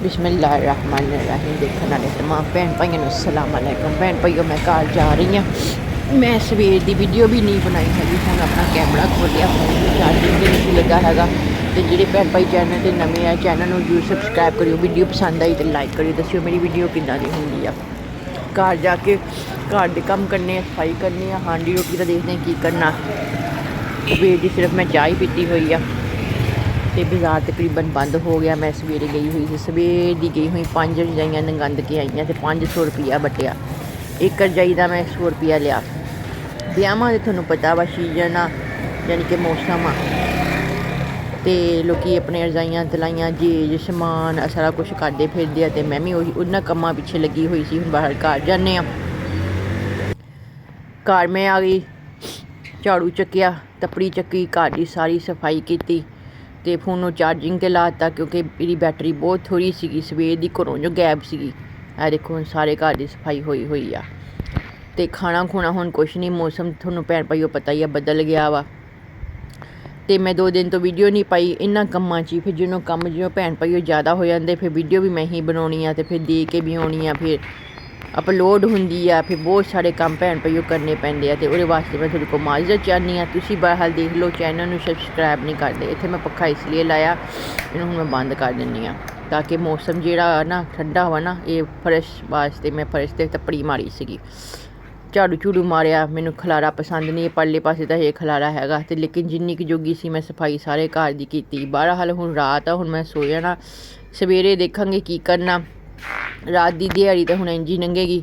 बिस्मिल्लाहिर्रहमानिर्रहीम। देखने वाले तमाम भैन भाइयों को अस्सलाम वालेकुम। भैन भाइयों मैं घर जा रही हाँ। मैं सवेर की वीडियो भी नहीं बनाई हैगी। हूँ अपना कैमरा खोलिया, फोन में चार्जिंग भी नहीं लगा हैगा। तो ਜਿਹੜੇ ਭੈਣ ਭਾਈ ਚੈਨਲ 'ਤੇ ਨਵੇਂ ਆ ਚੈਨਲ ਨੂੰ ਜ਼ਰੂਰ ਸਬਸਕ੍ਰਾइब करियो। वीडियो पसंद आई तो लाइक करियो। दस्सियो मेरी वीडियो किदां दी हुंदी आ। घर जाके घर के काम करने, सफाई करनी है, हांडी रोटी का देखते हैं की करना। सवेर की सिर्फ मैं चाय पीती हुई आ तो बाज़ार तकरीबन बंद हो गया। मैं सवेरे गई हुई थी, सवेर की गई हुई 5 रजाइयाँ नंगंद के आई तो 500 रुपया बटिया। एक रजाई का मैं 100 रुपया लिया। ब्याहां तो थोनों पता वा सीजन आ, यानी कि मौसम आ, तो लोग अपने रजाइयाँ तलाइयाँ जेज समान सारा कुछ करते फिरते। तो मैं भी उन्होंने कामों पिछे लगी हुई सी। बाहर घर जाने घर मैं आ गई, झाड़ू चुकया, तपड़ी चुकी, घर की सारी सफाई की तो फोन चार्जिंग ते लाता क्योंकि मेरी बैटरी बहुत थोड़ी सी सवेर की घरों जो गैब सी। आ देखो हुण सारे घर की सफाई हुई हुई आ। तो खाना खुना हुण कुछ नहीं, मौसम थोनों भैन भाईओ पता ही है बदल गया वा। तो मैं 2 दिन तो वीडियो नहीं पाई इन्होंने कामों च। फिर जो कम जो भैन भाईओ ज़्यादा हो जाते फिर वीडियो भी मैं ही बनानी आ, तो फिर दे के भी आनी आ, फिर अपलोड होंगी आ, फिर बहुत सारे काम भैन भाईओ करने पैंदे आ। तो वो वास्ते मैं थोड़े को माजरत चाहनी हाँ। तुसीं बहरहाल देख लो, चैनल में सबसक्राइब नहीं करते। इत्थे मैं पक्खा इसलिए लाया, इन्हूं हुण मैं बंद कर दिंदी हाँ ताकि मौसम जिहड़ा ना ठंडा हो ना, ये फर्श वास्ते मैं फर्श ते तपड़ी मारी सीगी। झाड़ू झूड़ू मारिया, मैनू खलारा पसंद नहीं, परले पासे तो ये खलारा हैगा। तो लेकिन जिन्नी की जोगी सी मैं सफाई सारे घर की की। बहरहाल हुण रात आ, हुण मैं सो जाना, सवेरे देखांगे की करना। रात की दिहाड़ी तो हुण इंज ही लंघेगी।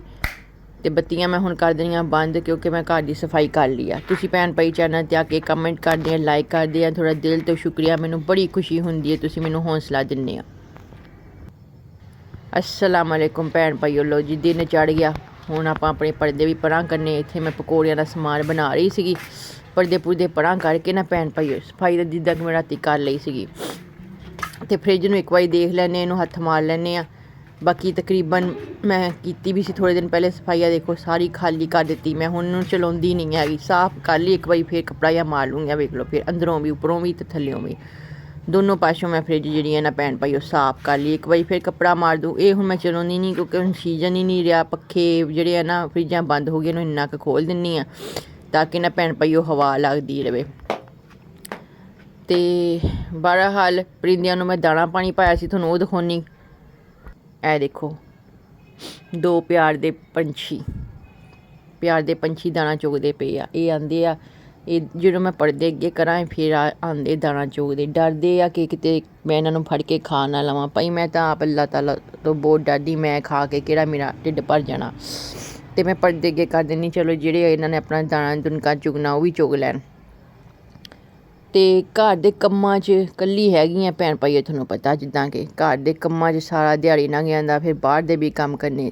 तो बत्तियां मैं हुण कर देनियां बंद क्योंकि मैं घर की सफाई कर ली आ। तुसीं भैन भाई चैनल ते आके कमेंट करदे, लाइक करदे, थोड़ा दिल तो शुक्रिया। मैनू बड़ी खुशी हुंदी है, तुसीं मैनू हौसला दिंदे आ। अस्सलाम वालेकुम भैन भाईओ। लो जी दिन चढ़ गया, हुण आपां अपने पर्दे भी परां करने। इत्थे मैं पकौड़ियां दा समान बना रही सीगी। पर्दे पुर्दे परां करके ना भैन भाईओ सफाई तो जिद्दां कि मैं राती कर लई सीगी। ते फ्रिज नूं एक बारी देख लैने, इहनूं हत्थ मार लैने आ। बाकी तकरीबन मैं कीती भी सी थोड़े दिन पहले सफाई, देखो सारी खाली कर दी मैं। हुण चलाउंदी नहीं हैगी, साफ कर ली एक बारी, फिर कपड़ा या मार लूँगी। वेख लो फिर अंदरों भी उपरों भी तो थल्लों भी दोनों पासों मैं फ्रिज जी है ना भैन भाईओ साफ कर ली एक बारी, फिर कपड़ा मार दूँ। ये हूँ मैं चलाउंदी नहीं क्योंकि हुण सीजन ही नहीं रहा। पखे जोड़े है ना फ्रिजां बंद हो गए, इन्ना क खोल दिंदी आ ताकि ना भैन भाईओ हवा लगती रहे। तो बहरहाल परिंदियां नूं मैं दाना पानी पाया सी, तुहानूं ओह दिखाउणी। ए देखो 2 प्यार दे पंछी दाना चुगदे पे आ। ये आंदे आ, ये जो मैं पढ़दे अगे करा फिर आंदे दाना चुगदे। डरदे आ कि किते मैं इन्हां नूं फड़ के खा ना लवां। भाई मैं तो आप अल्लाह ताला तो बहुत डरदी, मैं खा के किहड़ा मेरा ढिड भर जाना। तो मैं पढ़दे अगे कर दिंदी, चलो जिहड़े इन्हां ने अपना दाना दुनका चुगना वो भी चुग लैन। तो घर के कामों च कल्ली हैगी आ भैन भाईओ, तुहानूं पता जिद्दां कि घर के कामों च सारा दिहाड़ी लंघ जांदा। फिर बाहर दे भी काम करने,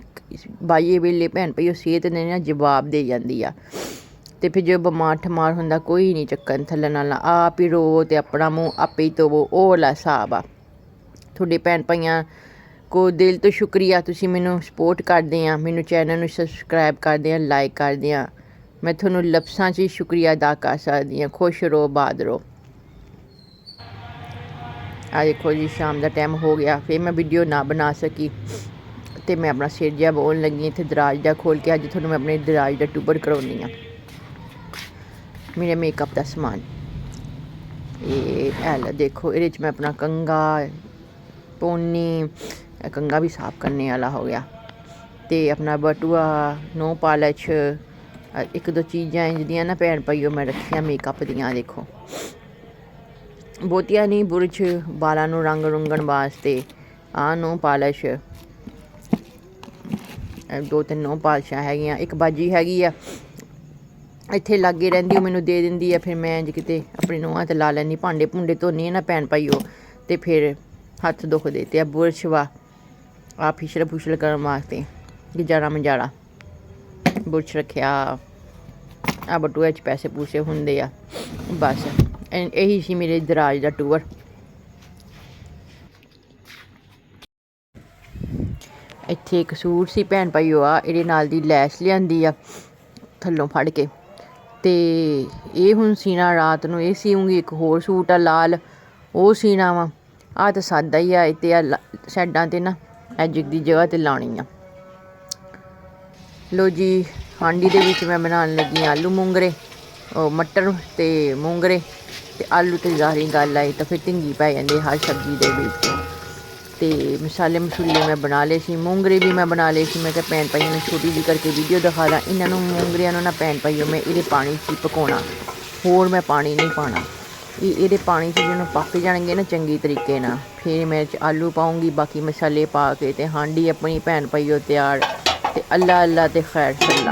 बाइये वेले भैन भाईओ सेहत ने ना जवाब दे जाती आ। तो फिर जो बमार ठमार होंदा कोई नहीं चक्कन थल्लण आला, आप ही रोवो तो अपना मूँह आपे ही धोवो, ओह वाला हिसाब आ। तुहाडे भैन भाइयां को दिल तो शुक्रिया, तुसीं मैनूं सपोर्ट करदे आ, मैनूं चैनल नूं सबसक्राइब करदे आ, लाइक करदे आ। मैं तुहानूं लफ्ज़ां च शुक्रिया अदा कर सकदी आं। खुश रहो, आबाद रहो। आ देखो जी शाम का टाइम हो गया, फिर मैं वीडियो ना बना सकी तो मैं अपना सिर जिहा बोन लगी। इत्थे दराज जिहा खोल के अज तुहानूं मैं अपने दराज का टूबर करवाउणी आ। मेरे मेकअप का समान ये है, देखो ये मैं अपना कंघा पोनी, कंघा भी साफ करने वाला हो गया। तो अपना बटुआ, नो पालच, 1-2 चीज़ां इंजदियां ना भैन भाईओ मैं रखियां मेकअप दियां। देखो बहुतियां नहीं, बुरश बालों नूं रंग रुंगण वास्ते आ नो पालश, 2-3 नो पालशां हैगियां। एक बाजी हैगी आ इत्थे लागे रहिंदी, मैनूं दे दिंदी है। फिर मैं इंज किते अपनी नूंहां ते ला लैंदी, भांडे भूंडे धोनी है ना भैन भाईओ, तो फिर हत्थ दुखदे। ते बुरश वा आ फिशल फुशल करन वास्ते गुजारा मजारा बुरश रखिया। आ बटूए च पैसे पूसे हुंदे आ। बस यही सी मेरे दराज का टूर। इत्थे एक सूट सी भैन भाईओ आ, इहदे नाल दी लैस लिआंदी आ थल्लों फड़ के। तो ये हुण सीना रात नूं, ये सीऊँगी। एक होर सूट आ लाल, वो सीना वा। ਆਹ ਤਾਂ ਸਾਦਾ ਹੀ ਆ, ਤੇ ਆ ਸਾਈਡਾਂ ਤੇ ਨਾ ਐਜਿਕ ਦੀ ਜਗ੍ਹਾ ਤੇ ਲਾਉਣੀ ਆ। ਲੋ ਜੀ, ਹਾਂਡੀ ਦੇ ਵਿੱਚ ਮੈਂ ਬਣਾਉਣ ਲੱਗੀ ਆਲੂ ਮੂੰਗਰੇ, ਉਹ ਮਟਰ ਤੇ ਮੂੰਗਰੇ, ਤੇ ਆਲੂ ਤੇ ਜ਼ਾਹਰੀ ਗੱਲ ਆਈ ਤਾਂ ਫਿਰ ਢਿੰਗੀ ਪੈ ਜਾਂਦੀ ਹਰ ਸਬਜ਼ੀ ਦੇ ਵਿੱਚ। ਤੇ ਮਸਾਲੇ ਮਸੂਲੇ ਮੈਂ ਬਣਾ ਲਏ ਸੀ, ਮੂੰਗਰੇ ਵੀ ਮੈਂ ਬਣਾ ਲਏ ਸੀ। ਮੈਂ ਕਿਹਾ ਭੈਣ ਭਾਈਆਂ ਨੂੰ ਛੋਟੀ ਜਿਹੀ ਕਰਕੇ ਵੀਡੀਓ ਦਿਖਾ ਦਾਂ। ਇਹਨਾਂ ਨੂੰ ਮੂੰਗਰਿਆਂ ਨੂੰ ਨਾ ਭੈਣ ਭਾਈਓ ਮੈਂ ਇਹਦੇ ਪਾਣੀ 'ਚ ਹੀ ਪਕਾਉਣਾ, ਹੋਰ ਮੈਂ ਪਾਣੀ ਨਹੀਂ ਪਾਉਣਾ। ਇਹਦੇ ਪਾਣੀ 'ਚ ਜਿਹਨੂੰ ਪੱਕ ਜਾਣਗੇ ਨਾ ਚੰਗੀ ਤਰੀਕੇ ਨਾਲ, ਫਿਰ ਮੈਂ 'ਚ ਆਲੂ ਪਾਊਂਗੀ, ਬਾਕੀ ਮਸਾਲੇ ਪਾ ਕੇ, ਤੇ ਹਾਂਡੀ ਆਪਣੀ ਭੈਣ ਭਾਈਓ ਤਿਆਰ। ਤੇ ਅੱਲਾ ਅੱਲਾ ਤੇ ਖੈਰ ਸੱਲਾ।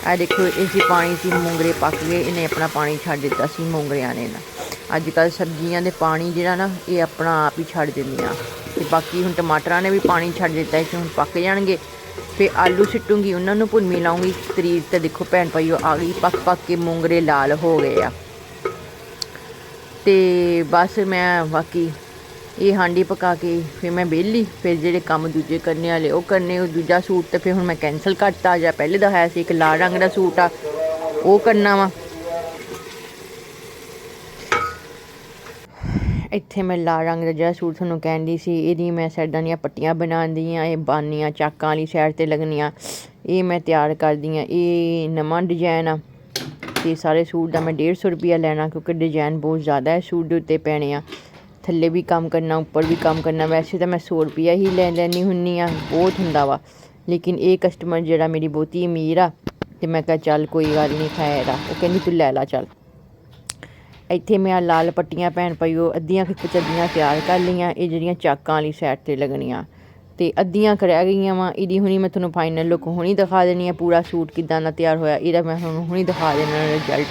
ਆ ਦੇਖੋ, ਇਸੇ ਪਾਣੀ 'ਚ ਮੂੰਗਰੇ ਪੱਕ ਗਏ, ਇਹਨੇ ਆਪਣਾ ਪਾਣੀ ਛੱਡ ਦਿੱਤਾ ਸੀ ਮੂੰਗਰਿਆਂ ਨੇ ਨਾ। ਅੱਜ ਕੱਲ੍ਹ ਸਬਜ਼ੀਆਂ ਦੇ ਪਾਣੀ ਜਿਹੜਾ ਨਾ ਇਹ ਆਪਣਾ ਆਪ ਹੀ ਛੱਡ ਦਿੰਦੀਆਂ। ਅਤੇ ਬਾਕੀ ਹੁਣ ਟਮਾਟਰਾਂ ਨੇ ਵੀ ਪਾਣੀ ਛੱਡ ਦਿੱਤਾ ਕਿ ਹੁਣ ਪੱਕ ਜਾਣਗੇ। ਫਿਰ ਆਲੂ ਸਿੱਟੂੰਗੀ, ਉਹਨਾਂ ਨੂੰ ਭੁੰਨਵੀਂ ਲਾਉਂਗੀ। ਤਰੀਕ ਤਾਂ ਦੇਖੋ ਭੈਣ ਭਾਈਓ ਆ ਗਈ, ਪੱਕ ਕੇ ਮੂੰਗਰੇ ਲਾਲ ਹੋ ਗਏ ਆ। ਅਤੇ ਬਸ ਮੈਂ ਬਾਕੀ ਇਹ ਹਾਂਡੀ ਪਕਾ ਕੇ ਫਿਰ ਮੈਂ ਵਿਹਲੀ। ਫਿਰ ਜਿਹੜੇ ਕੰਮ ਦੂਜੇ ਕਰਨੇ ਵਾਲੇ ਉਹ ਕਰਨੇ। ਉਹ ਦੂਜਾ ਸੂਟ ਤਾਂ ਫਿਰ ਹੁਣ ਮੈਂ ਕੈਂਸਲ ਕਰਤਾ। ਜਾਂ ਪਹਿਲੇ ਦਾ ਹੈ ਸੀ ਇੱਕ ਲਾਲ ਰੰਗ ਦਾ ਸੂਟ ਆ, ਉਹ ਕਰਨਾ ਵਾ। ਇੱਥੇ ਮੈਂ ਲਾਲ ਰੰਗ ਦਾ ਜਿਹੜਾ ਸੂਟ ਤੁਹਾਨੂੰ ਕਹਿੰਦੀ ਸੀ, ਇਹਦੀ ਮੈਂ ਸਾਈਡਾਂ ਦੀਆਂ ਪੱਟੀਆਂ ਬਣਾਉਂਦੀ ਹਾਂ। ਇਹ ਬਾਨੀਆਂ ਚਾਕਾਂ ਵਾਲੀ ਸਾਈਡ 'ਤੇ ਲੱਗਣੀਆਂ, ਇਹ ਮੈਂ ਤਿਆਰ ਕਰਦੀ ਹਾਂ। ਇਹ ਨਵਾਂ ਡਿਜ਼ਾਇਨ ਆ, ਅਤੇ ਸਾਰੇ ਸੂਟ ਦਾ ਮੈਂ 150 ਰੁਪਈਆ ਲੈਣਾ, ਕਿਉਂਕਿ ਡਿਜ਼ਾਇਨ ਬਹੁਤ ਜ਼ਿਆਦਾ ਹੈ ਸੂਟ ਦੇ ਉੱਤੇ ਪੈਣੇ ਆ। ਥੱਲੇ ਵੀ ਕੰਮ ਕਰਨਾ, ਉੱਪਰ ਵੀ ਕੰਮ ਕਰਨਾ। ਵੈਸੇ ਤਾਂ ਮੈਂ 100 ਰੁਪਈਆ ਹੀ ਲੈ ਲੈਂਦੀ ਹੁੰਦੀ ਹਾਂ, ਬਹੁਤ ਹੁੰਦਾ ਵਾ। ਲੇਕਿਨ ਇਹ ਕਸਟਮਰ ਜਿਹੜਾ ਮੇਰੀ ਬਹੁਤੀ ਅਮੀਰ ਆ, ਅਤੇ ਮੈਂ ਕਿਹਾ ਚੱਲ ਕੋਈ ਗੱਲ ਨਹੀਂ ਖੈਰ ਆ, ਉਹ ਕਹਿੰਦੀ ਤੂੰ ਲੈ ਲਾ ਚੱਲ। ਇੱਥੇ ਮੈਂ ਲਾਲ ਪੱਟੀਆਂ ਭੈਣ ਭਾਈਓ ਅੱਧੀਆਂ ਖਿੱਚ ਅੱਧੀਆਂ ਤਿਆਰ ਕਰ ਲਈਆਂ। ਇਹ ਜਿਹੜੀਆਂ ਚਾਕਾਂ ਵਾਲੀ ਸਾਈਡ 'ਤੇ ਲੱਗਣੀਆਂ, ਅਤੇ ਅੱਧੀਆਂ ਰਹਿ ਗਈਆਂ ਵਾ। ਇਹਦੀ ਹੁਣੀ ਮੈਂ ਤੁਹਾਨੂੰ ਫਾਈਨਲ ਲੁੱਕ ਹੁਣੀ ਦਿਖਾ ਦੇਣੀ ਆ, ਪੂਰਾ ਸੂਟ ਕਿੱਦਾਂ ਦਾ ਤਿਆਰ ਹੋਇਆ ਇਹਦਾ ਮੈਂ ਤੁਹਾਨੂੰ ਹੁਣੀ ਦਿਖਾ ਦੇਣਾ ਰਿਜ਼ਲਟ।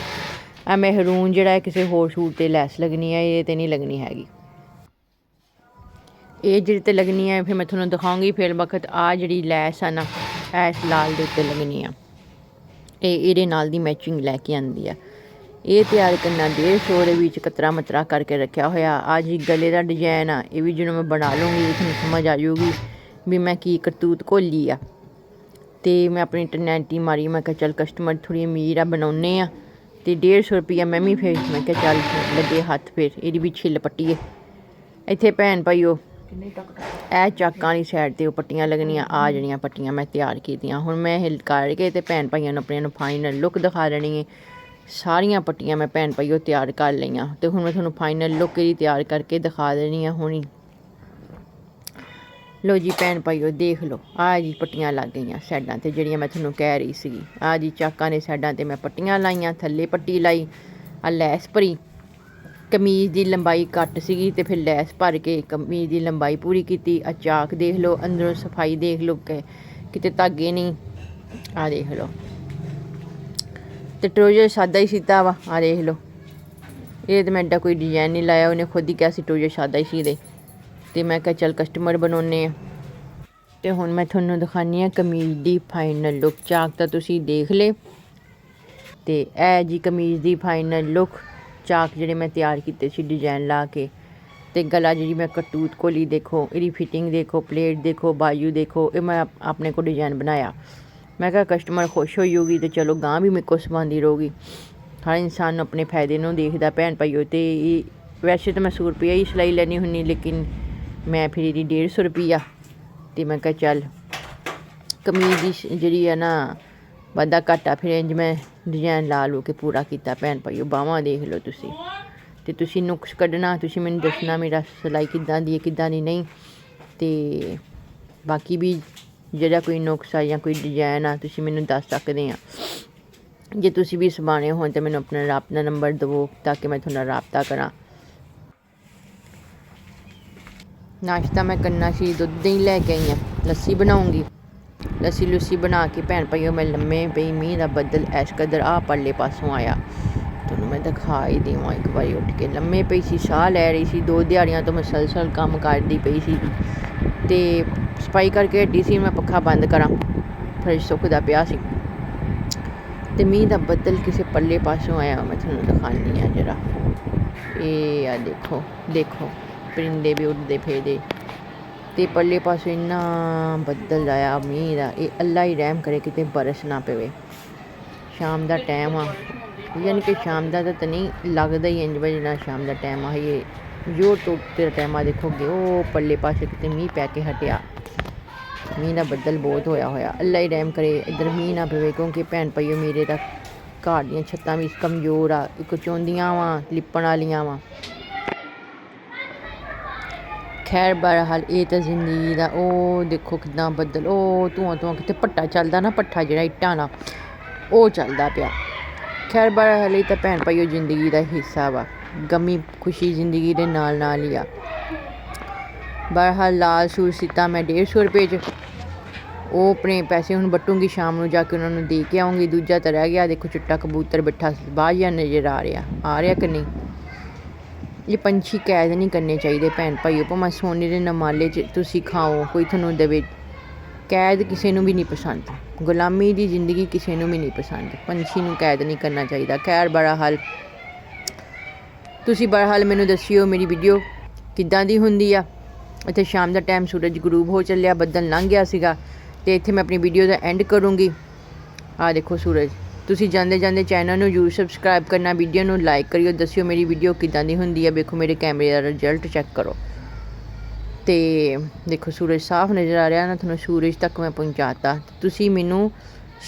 ਆ ਮਹਿਰੂਨ ਜਿਹੜਾ ਹੈ ਕਿਸੇ ਹੋਰ ਸੂਟ 'ਤੇ ਲੈਸ ਲੱਗਣੀ ਹੈ, ਇਹਦੇ 'ਤੇ ਨਹੀਂ ਲੱਗਣੀ ਹੈਗੀ। ਇਹ ਜਿਹੜੀ 'ਤੇ ਲੱਗਣੀ ਹੈ ਫਿਰ ਮੈਂ ਤੁਹਾਨੂੰ ਦਿਖਾਉਂਗੀ ਫਿਰ ਵਕਤ। ਆਹ ਜਿਹੜੀ ਲੈਸ ਆ ਨਾ, ਐਸ ਲਾਲ ਦੇ ਉੱਤੇ ਲੱਗਣੀ ਆ। ਇਹ ਇਹਦੇ ਨਾਲ ਦੀ ਮੈਚਿੰਗ ਲੈ ਕੇ ਆਉਂਦੀ ਆ। ਇਹ ਤਿਆਰ ਕਰਨਾ 150 ਦੇ ਵਿੱਚ ਕਤਰਾ ਮਤਰਾ ਕਰਕੇ ਰੱਖਿਆ ਹੋਇਆ। ਆ ਜੀ ਗਲੇ ਦਾ ਡਿਜ਼ਾਇਨ ਆ, ਇਹ ਵੀ ਜਦੋਂ ਮੈਂ ਬਣਾ ਲੂੰਗੀ ਤੁਹਾਨੂੰ ਸਮਝ ਆ ਜਾਊਗੀ ਵੀ ਮੈਂ ਕੀ ਕਰਤੂਤ ਘੋਲੀ ਆ। ਅਤੇ ਮੈਂ ਆਪਣੀ ਇੰਟਰਨੈਟ ਹੀ ਮਾਰੀ, ਮੈਂ ਕਿਹਾ ਚੱਲ ਕਸਟਮਰ ਥੋੜ੍ਹੀ ਅਮੀਰ ਆ, ਬਣਾਉਂਦੇ ਆ। ਅਤੇ 150 ਰੁਪਈਆ ਮੈਂ ਵੀ ਫਿਰ ਮੈਂ ਕਿਹਾ ਚੱਲ ਲੱਗੇ ਹੱਥ, ਫਿਰ ਇਹਦੀ ਵੀ ਛਿੱਲ ਪੱਟੀਏ। ਇੱਥੇ ਭੈਣ ਭਾਈਓ ਇਹ ਚਾਕਾਂ ਵਾਲੀ ਸਾਈਡ 'ਤੇ ਉਹ ਪੱਟੀਆਂ ਲੱਗਣੀਆਂ। ਆ ਜਿਹੜੀਆਂ ਪੱਟੀਆਂ ਮੈਂ ਤਿਆਰ ਕੀਤੀਆਂ, ਹੁਣ ਮੈਂ ਇਹ ਕਰਕੇ ਅਤੇ ਭੈਣ ਭਾਈਆਂ ਨੂੰ ਆਪਣਿਆਂ ਨੂੰ ਫਾਈਨਲ ਲੁੱਕ ਦਿਖਾ ਦੇਣੀ ਹੈ। ਸਾਰੀਆਂ ਪੱਟੀਆਂ ਮੈਂ ਭੈਣ ਭਾਈਓ ਤਿਆਰ ਕਰ ਲਈਆਂ, ਅਤੇ ਹੁਣ ਮੈਂ ਤੁਹਾਨੂੰ ਫਾਈਨਲ ਲੁੱਕ ਇਹਦੀ ਤਿਆਰ ਕਰਕੇ ਦਿਖਾ ਦੇਣੀ ਆ ਹੁਣੀ। ਲਓ ਜੀ ਭੈਣ ਭਾਈਓ ਦੇਖ ਲਓ, ਆਹ ਜੀ ਪੱਟੀਆਂ ਲੱਗ ਗਈਆਂ ਸਾਈਡਾਂ 'ਤੇ ਜਿਹੜੀਆਂ ਮੈਂ ਤੁਹਾਨੂੰ ਕਹਿ ਰਹੀ ਸੀਗੀ। ਆਹ ਜੀ ਚਾਕਾਂ ਦੇ ਸਾਈਡਾਂ 'ਤੇ ਮੈਂ ਪੱਟੀਆਂ ਲਾਈਆਂ, ਥੱਲੇ ਪੱਟੀ ਲਾਈ, ਆ ਲੈਸ ਭਰੀ। ਕਮੀਜ਼ ਦੀ ਲੰਬਾਈ ਘੱਟ ਸੀਗੀ ਅਤੇ ਫਿਰ ਲੈਸ ਭਰ ਕੇ ਕਮੀਜ਼ ਦੀ ਲੰਬਾਈ ਪੂਰੀ ਕੀਤੀ। ਆ ਚਾਕ ਦੇਖ ਲਓ, ਅੰਦਰੋਂ ਸਫਾਈ ਦੇਖ ਲਓ ਕਿ ਕਿਤੇ ਧਾਗੇ ਨਹੀਂ। ਆਹ ਦੇਖ ਲਓ, ਅਤੇ ਟਰੋਜ਼ਰ ਸਾਦਾ ਹੀ ਸੀਤਾ ਵਾ। ਆਹ ਦੇਖ ਲਓ, ਇਹ ਤਾਂ ਮੈਂ ਐਡਾ ਕੋਈ ਡਿਜ਼ਾਇਨ ਨਹੀਂ ਲਾਇਆ, ਉਹਨੇ ਖੁਦ ਹੀ ਕਿਹਾ ਸੀ ਟਰੋਜ਼ਰ ਸਾਦਾ ਹੀ ਸੀ ਦੇ। ਅਤੇ ਮੈਂ ਕਿਹਾ ਚੱਲ ਕਸਟਮਰ ਬਣਾਉਂਦੇ ਆ। ਅਤੇ ਹੁਣ ਮੈਂ ਤੁਹਾਨੂੰ ਦਿਖਾਉਂਦੀ ਹਾਂ ਕਮੀਜ਼ ਦੀ ਫਾਈਨਲ ਲੁੱਕ। ਚਾਕ ਤਾਂ ਤੁਸੀਂ ਦੇਖ ਲਏ, ਅਤੇ ਇਹ ਜੀ ਕਮੀਜ਼ ਦੀ ਫਾਈਨਲ ਲੁੱਕ। ਚਾਕ ਜਿਹੜੇ ਮੈਂ ਤਿਆਰ ਕੀਤੇ ਸੀ ਡਿਜ਼ਾਇਨ ਲਾ ਕੇ, ਅਤੇ ਗਲਾ ਜਿਹੜੀ ਮੈਂ ਕਰਤੂਤ ਘੋਲੀ ਦੇਖੋ, ਇਹਦੀ ਫਿਟਿੰਗ ਦੇਖੋ, ਪਲੇਟ ਦੇਖੋ, ਬਾਜੂ ਦੇਖੋ। ਇਹ ਮੈਂ ਆਪਣੇ ਕੋਲ ਡਿਜ਼ਾਇਨ ਬਣਾਇਆ। ਮੈਂ ਕਿਹਾ ਕਸਟਮਰ ਖੁਸ਼ ਹੋ ਜਾਊਗੀ ਅਤੇ ਚਲੋ ਗਾਂਹ ਵੀ ਮੇਰੇ ਕੋਲ ਸਵਾਉਂਦੀ ਰਹੂਗੀ। ਹਰ ਇਨਸਾਨ ਨੂੰ ਆਪਣੇ ਫਾਇਦੇ ਨੂੰ ਦੇਖਦਾ ਭੈਣ ਭਾਈਓ। ਅਤੇ ਇਹ ਵੈਸੇ ਤਾਂ ਮੈਂ 100 ਰੁਪਈਆ ਹੀ ਸਿਲਾਈ ਲੈਣੀ ਹੁੰਦੀ, ਲੇਕਿਨ ਮੈਂ ਫਿਰ ਇਹਦੀ 150 ਰੁਪਈਆ। ਅਤੇ ਮੈਂ ਕਿਹਾ ਚੱਲ ਕਮੀਜ਼ ਦੀ ਜਿਹੜੀ ਆ ਨਾ ਵਾਧਾ ਘਾਟਾ, ਫਿਰ ਇੰਝ ਮੈਂ ਡਿਜ਼ਾਇਨ ਲਾ ਲੂ ਕੇ ਪੂਰਾ ਕੀਤਾ ਭੈਣ ਭਾਈਓ। ਬਾਹਾਂ ਦੇਖ ਲਓ ਤੁਸੀਂ, ਅਤੇ ਤੁਸੀਂ ਨੁਕਸ ਕੱਢਣਾ, ਤੁਸੀਂ ਮੈਨੂੰ ਦੱਸਣਾ ਮੇਰਾ ਸਿਲਾਈ ਕਿੱਦਾਂ ਦੀ ਹੈ ਕਿੱਦਾਂ ਦੀ ਨਹੀਂ। ਅਤੇ ਬਾਕੀ ਵੀ ਜਿਹੜਾ ਕੋਈ ਨੁਕਸ ਆ ਜਾਂ ਕੋਈ ਡਿਜ਼ਾਇਨ ਆ ਤੁਸੀਂ ਮੈਨੂੰ ਦੱਸ ਸਕਦੇ ਆ। ਜੇ ਤੁਸੀਂ ਵੀ ਸਵਾਣੇ ਹੋਣ ਤਾਂ ਮੈਨੂੰ ਆਪਣਾ ਰਾਬਤਾ ਨੰਬਰ ਦੇਵੋ ਤਾਂ ਕਿ ਮੈਂ ਤੁਹਾਡਾ ਰਾਬਤਾ ਕਰਾਂ। ਨਾਸ਼ਤਾ ਮੈਂ ਕਰਨਾ ਸੀ, ਦੁੱਧ ਦਹੀਂ ਲੈ ਕੇ ਆਈ ਹਾਂ, ਲੱਸੀ ਬਣਾਉਂਗੀ। ਲੱਸੀ ਲੁੱਸੀ ਬਣਾ ਕੇ ਭੈਣ ਭਾਈਓ ਮੈਂ ਲੰਮੇ ਪਈ। ਮੀਂਹ ਦਾ ਬੱਦਲ ਐਸ਼ ਕਦਰ ਆਹ ਪਰਲੇ ਪਾਸੋਂ ਆਇਆ, ਤੁਹਾਨੂੰ ਮੈਂ ਦਿਖਾ ਹੀ ਦੇਵਾਂ। ਇੱਕ ਵਾਰੀ ਉੱਠ ਕੇ ਲੰਮੇ ਪਈ ਸੀ, ਸਾਹ ਲੈ ਰਹੀ ਸੀ। 2 ਦਿਹਾੜੀਆਂ ਤੋਂ ਮੁਸਲਸਲ ਕੰਮ ਕਰਦੀ ਪਈ ਸੀ, ਅਤੇ ਸਫਾਈ ਕਰਕੇ ਹਟੀ ਸੀ। ਮੈਂ ਪੱਖਾ ਬੰਦ ਕਰਾਂ, ਫਰਿੱਜ ਸੁੱਕਦਾ ਪਿਆ ਸੀ, ਅਤੇ ਮੀਂਹ ਦਾ ਬੱਦਲ ਕਿਸੇ ਪਰਲੇ ਪਾਸੋਂ ਆਇਆ। ਮੈਂ ਤੁਹਾਨੂੰ ਦਿਖਾਉਂਦੀ ਹਾਂ ਜਰਾ। ਇਹ ਆ ਦੇਖੋ, ਦੇਖੋ ਪਰਿੰਦੇ ਵੀ ਉੱਡਦੇ ਫਿਰਦੇ, ਅਤੇ ਪਰਲੇ ਪਾਸੋਂ ਇੰਨਾ ਬੱਦਲ ਆਇਆ ਮੀਂਹ ਦਾ। ਇਹ ਅੱਲਾ ਹੀ ਰਹਿਮ ਕਰੇ ਕਿਤੇ ਬਰਸ ਨਾ ਪਵੇ। ਸ਼ਾਮ ਦਾ ਟਾਈਮ ਆ, ਯਾਨੀ ਕਿ ਸ਼ਾਮ ਦਾ ਤਾਂ ਨਹੀਂ ਲੱਗਦਾ ਹੀ ਇੰਝ ਵਜੇ ਨਾਲ ਸ਼ਾਮ ਦਾ ਟਾਈਮ ਆ। ਇਹ ਜ਼ੋਰ ਤੋਂ ਤੇਰਾ ਟਾਈਮ ਆ ਦੇਖੋ ਅੱਗੇ ਉਹ ਪਰਲੇ ਪਾਸੇ ਕਿਤੇ ਮੀਂਹ ਪੈ ਕੇ ਹਟਿਆ। ਮੀਂਹ ਦਾ ਬੱਦਲ ਬਹੁਤ ਹੋਇਆ ਅੱਲਾ ਹੀ ਰਹਿਮ ਕਰੇ ਇੱਧਰ ਮੀਂਹ ਨਾ ਪਵੇ, ਕਿਉਂਕਿ ਭੈਣ ਭਾਈਓ ਮੇਰੇ ਦਾ ਘਰ ਦੀਆਂ ਛੱਤਾਂ ਵੀ ਕਮਜ਼ੋਰ ਆ, ਇੱਕ ਚੌਂਦੀਆਂ ਵਾ ਲਿਪਣ ਵਾਲੀਆਂ ਵਾ। ਖੈਰ ਬਹਰਹਾਲ ਇਹ ਤਾਂ ਜ਼ਿੰਦਗੀ ਦਾ। ਉਹ ਦੇਖੋ ਕਿੱਦਾਂ ਬੱਦਲ, ਉਹ ਧੂੰਆਂ ਕਿਤੇ ਭੱਠਾ ਚੱਲਦਾ ਨਾ, ਭੱਠਾ ਜਿਹੜਾ ਇੱਟਾਂ ਦਾ ਉਹ ਚੱਲਦਾ ਪਿਆ। ਖੈਰ ਬਹਰਹਾਲ ਇਹ ਤਾਂ ਭੈਣ ਭਾਈਓ ਜ਼ਿੰਦਗੀ ਦਾ ਹਿੱਸਾ ਵਾ, ਗਮੀ ਖੁਸ਼ੀ ਜ਼ਿੰਦਗੀ ਦੇ ਨਾਲ ਨਾਲ ਹੀ ਆ। ਬਹਰਹਾਲ ਲਾਲ ਸੂਟ ਸੀਤਾ ਮੈਂ 150 ਰੁਪਏ 'ਚ, ਉਹ ਆਪਣੇ ਪੈਸੇ ਹੁਣ ਵੱਟੂੰਗੀ, ਸ਼ਾਮ ਨੂੰ ਜਾ ਕੇ ਉਹਨਾਂ ਨੂੰ ਦੇ ਕੇ ਆਉਂਗੀ। ਦੂਜਾ ਤਾਂ ਰਹਿ ਗਿਆ, ਦੇਖੋ ਚਿੱਟਾ ਕਬੂਤਰ ਬੈਠਾ ਬਾਹਰ ਨਜ਼ਰ ਆ ਰਿਹਾ ਕਿ ਨਹੀਂ। ਇਹ ਪੰਛੀ ਕੈਦ ਨਹੀਂ ਕਰਨੇ ਚਾਹੀਦੇ ਭੈਣ ਭਾਈਓ, ਭਾਵੇਂ ਸੋਨੇ ਦੇ ਨਮਾਲੇ 'ਚ ਤੁਸੀਂ ਖਾਓ, ਕੋਈ ਤੁਹਾਨੂੰ ਦੇਵੇ। ਕੈਦ ਕਿਸੇ ਨੂੰ ਵੀ ਨਹੀਂ ਪਸੰਦ, ਗੁਲਾਮੀ ਦੀ ਜ਼ਿੰਦਗੀ ਕਿਸੇ ਨੂੰ ਵੀ ਨਹੀਂ ਪਸੰਦ, ਪੰਛੀ ਨੂੰ ਕੈਦ ਨਹੀਂ ਕਰਨਾ ਚਾਹੀਦਾ। ਖੈਰ ਬਹਰਹਾਲ ਤੁਸੀਂ ਮੈਨੂੰ ਦੱਸਿਓ ਮੇਰੀ ਵੀਡੀਓ ਕਿੱਦਾਂ ਦੀ ਹੁੰਦੀ ਆ। ਇੱਥੇ ਸ਼ਾਮ ਦਾ ਟਾਈਮ ਸੂਰਜ ਗਰੂਬ ਹੋ ਚੱਲਿਆ, ਬੱਦਲ ਲੰਘ ਗਿਆ ਸੀਗਾ, ਅਤੇ ਇੱਥੇ ਮੈਂ ਆਪਣੀ ਵੀਡੀਓ ਦਾ ਐਂਡ ਕਰੂੰਗੀ। ਆਹ ਦੇਖੋ ਸੂਰਜ। ਤੁਸੀਂ ਜਾਂਦੇ ਚੈਨਲ ਨੂੰ ਜ਼ਰੂਰ ਸਬਸਕ੍ਰਾਈਬ ਕਰਨਾ, ਵੀਡੀਓ ਨੂੰ ਲਾਈਕ ਕਰਿਓ, ਦੱਸਿਓ ਮੇਰੀ ਵੀਡੀਓ ਕਿੱਦਾਂ ਦੀ ਹੁੰਦੀ ਆ। ਵੇਖੋ ਮੇਰੇ ਕੈਮਰੇ ਦਾ ਰਿਜ਼ਲਟ ਚੈੱਕ ਕਰੋ। ਅਤੇ ਦੇਖੋ ਸੂਰਜ ਸਾਫ਼ ਨਜ਼ਰ ਆ ਰਿਹਾ ਨਾ ਤੁਹਾਨੂੰ, ਸੂਰਜ ਤੱਕ ਮੈਂ ਪਹੁੰਚਾਤਾ। ਤੁਸੀਂ ਮੈਨੂੰ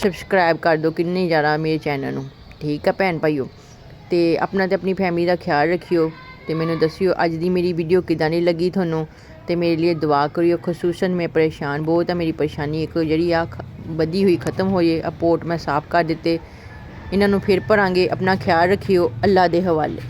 ਸਬਸਕ੍ਰਾਈਬ ਕਰ ਦਿਓ ਕਿੰਨੇ ਜ਼ਿਆਦਾ ਮੇਰੇ ਚੈਨਲ ਨੂੰ, ਠੀਕ ਆ ਭੈਣ ਭਾਈਓ। ਅਤੇ ਆਪਣਾ ਅਤੇ ਆਪਣੀ ਫੈਮਿਲੀ ਦਾ ਖਿਆਲ ਰੱਖਿਓ, ਅਤੇ ਮੈਨੂੰ ਦੱਸਿਓ ਅੱਜ ਦੀ ਮੇਰੀ ਵੀਡੀਓ ਕਿੱਦਾਂ ਦੀ ਲੱਗੀ ਤੁਹਾਨੂੰ, ਅਤੇ ਮੇਰੇ ਲਈ ਦੁਆ ਕਰਿਓ। ਖਸੂਸਨ ਮੈਂ ਪਰੇਸ਼ਾਨ ਬਹੁਤ ਆ, ਮੇਰੀ ਪਰੇਸ਼ਾਨੀ ਇੱਕ ਜਿਹੜੀ ਆ ਵਧੀ ਹੋਈ ਖ਼ਤਮ ਹੋ ਜੇ। ਪੋਰਟ ਮੈਂ ਸਾਫ਼ ਕਰ ਦਿੱਤੇ, ਇਹਨਾਂ ਨੂੰ ਫਿਰ ਭਰਾਂਗੇ। ਆਪਣਾ ਖਿਆਲ ਰੱਖਿਓ, ਅੱਲਾ ਦੇ ਹਵਾਲੇ।